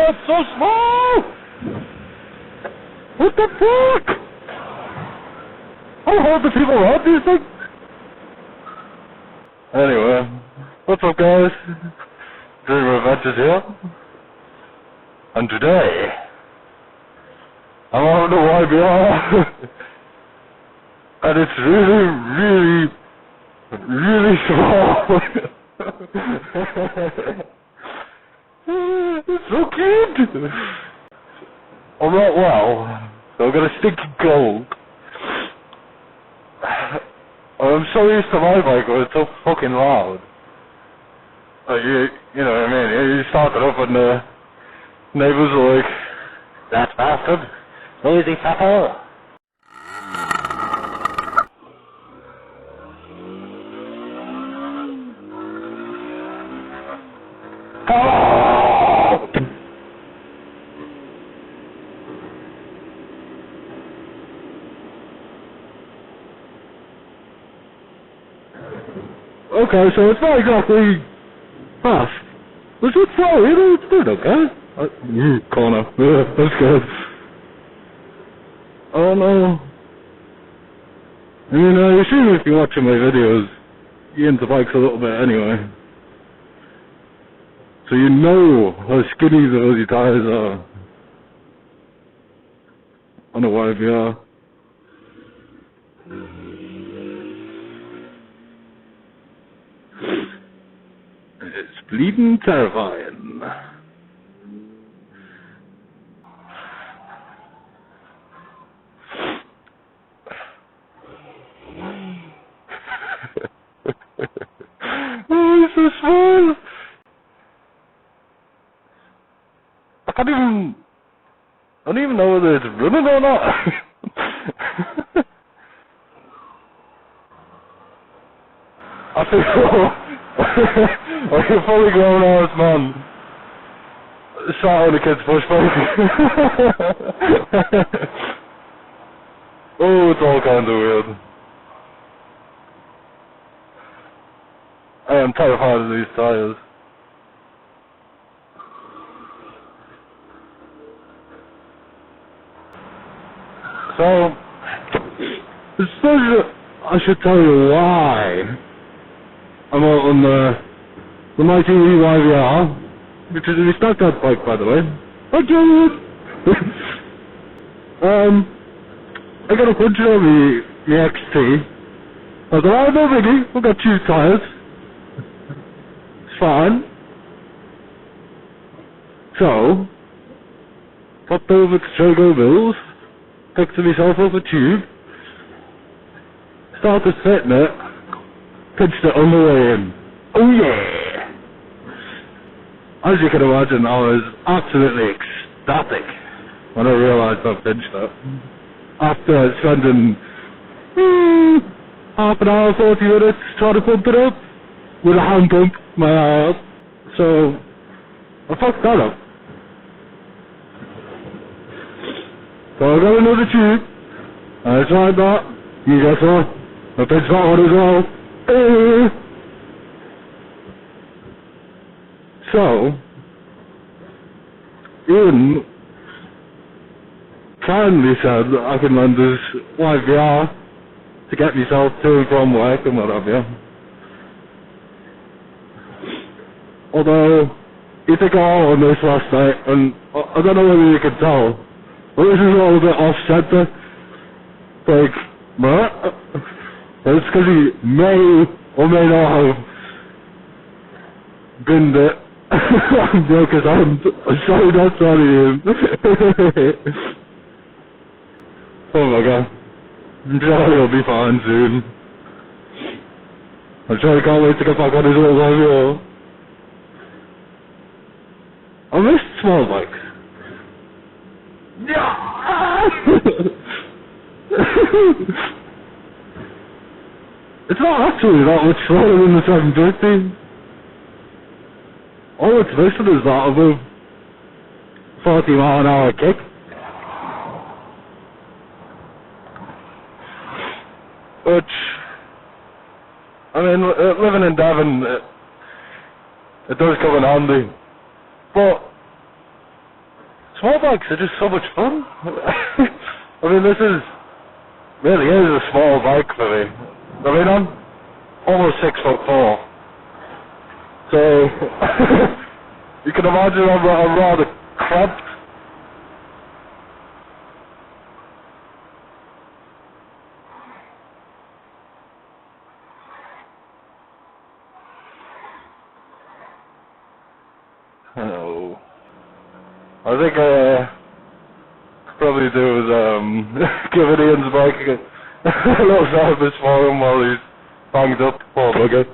it's so small! What the fuck? How hard do people ride these things? Anyway, what's up guys? Dream Adventures here. And today, I'm on the YBR. And it's really small. It's so cute. I'm not well, so I'm gonna stick to gold. I'm so used to my bike where it's so fucking loud. Like you know what I mean? You start it up and the neighbours are like, that bastard, noisy fucker. Okay, so it's not exactly fast. It's just slow, you know, it's doing okay. Corner. That's good. Oh no. I mean, you assume if you're watching my videos, you're into bikes a little bit anyway. So you know how skinny the Aussie tyres are on a YBR. It's bleeding terrifying. Oh, it's so small. I don't even know whether it's running or not. I feel like a fully grown ass man sat on a kid's push bike. Oh, it's all kinds of weird. I am terrified of these tires. So, I suppose I should tell you why I'm out on the mighty YBR, which is a respected bike, by the way. Thank you! I got a puncture on the XT. I thought, oh, no biggie, we've got 2 tyres. It's fine. So, popped over to Jogo Mills, picked myself up a tube, started fitting it, pinched it on the way in. Oh yeah! As you can imagine, I was absolutely ecstatic when I realised I pinched it. After spending half an hour, 40 minutes trying to pump it up with a hand pump, my ass. So, I fucked that up. So I got another tube, and I tried that, you guess what? I pinched that one as well. So, Ian kindly said that I can lend this YBR to get myself to and from work and what have you. Although, he took all on this last night, and I don't know whether you can tell, but this is all a bit off-center. Like, what? It's because he may or may not have binned it and broke his hand. I'm sorry, that's not him. Oh my god. I'm sure he'll be fine soon. I'm sure he can't wait to get back on his little YBR. I missed small bikes. It's not actually that much slower than the 750. All it's missing is that above 40 mile an hour kick. Which, I mean, living in Devon, it does come in handy. But Small bikes are just so much fun. I mean, this really is a small bike for me. I mean, I'm almost 6'4", so you can imagine I'm rather cramped. Oh, I think probably do is give it Ian's bike a little service for him while he's banged up, poor bugger.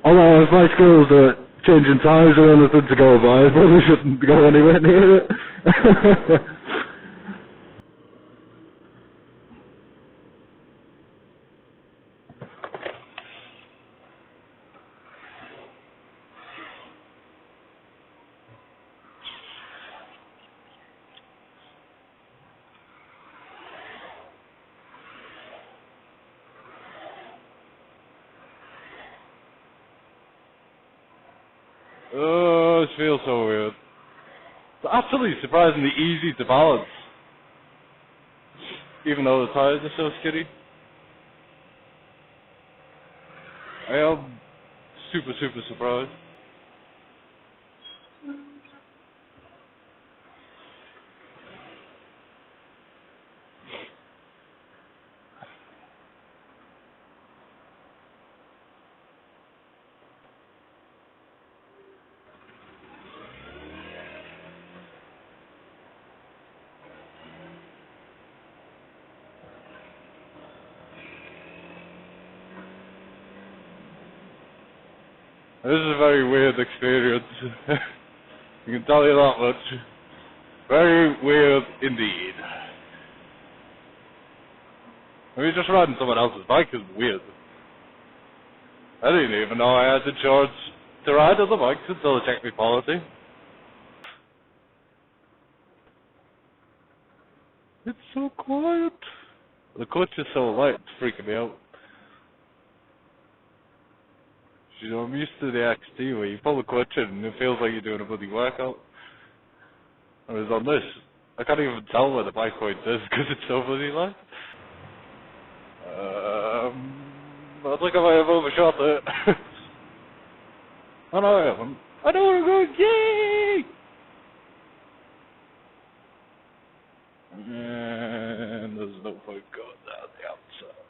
Although if my skills at changing tyres or anything to go by, I probably shouldn't go anywhere near it. Oh, this feels so weird. It's actually surprisingly easy to balance, even though the tyres are so skiddy. I am super surprised. This is a very weird experience. You can tell you that much. Very weird indeed. I mean, just riding someone else's bike is weird. I didn't even know I had insurance to ride other bikes until I checked my policy. It's so quiet. The clutch is so light, it's freaking me out. You know, I'm used to the XT where you pull the clutch in and it feels like you're doing a bloody workout. Whereas on this, I can't even tell where the bike point is because it's so bloody light. I think I might have overshot it. Oh no, I haven't. I know where I'm going, yay! And there's no point going down the outside.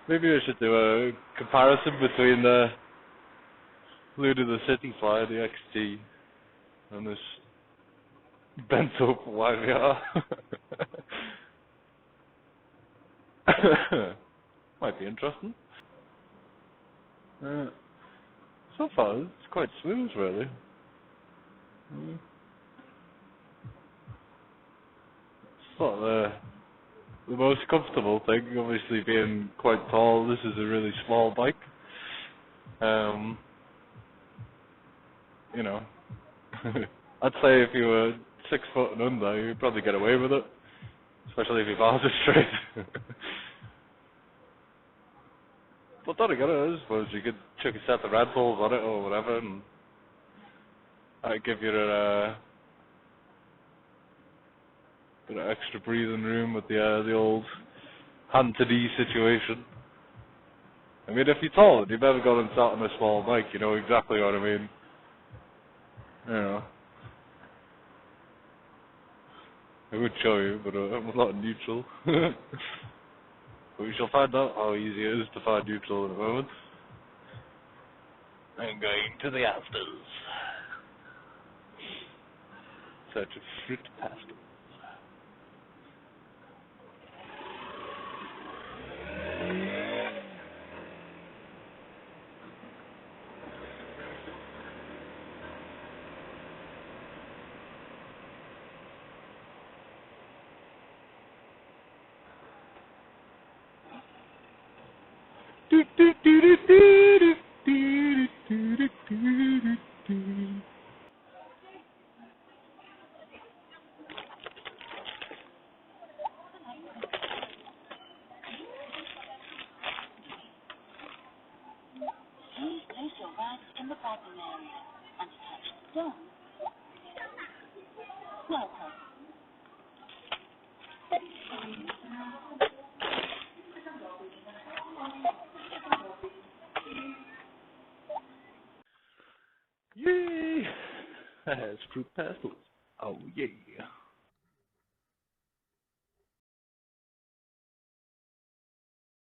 Maybe I should do a comparison between the cityfly, the XT, and this bent up YVR. Might be interesting. So far, it's quite smooth, really. It's not the most comfortable thing, obviously being quite tall. This is a really small bike. You know, I'd say if you were 6 foot and under, you'd probably get away with it, especially if your bars are straight. But then again, I suppose you could chuck a set of Red Bulls on it or whatever, and that'd give you a bit of extra breathing room with the old hand-to-knee situation. I mean, if you're tall and you've ever gone and sat on a small bike, you know exactly what I mean. You know. I would show you, but I'm not neutral. But we shall find out how easy it is to find neutral in a moment. I'm going to the afters. Search of fruit pastels. rest in the bagging area and touch done. Welcome. Yay! That's fruit passport. Oh yeah.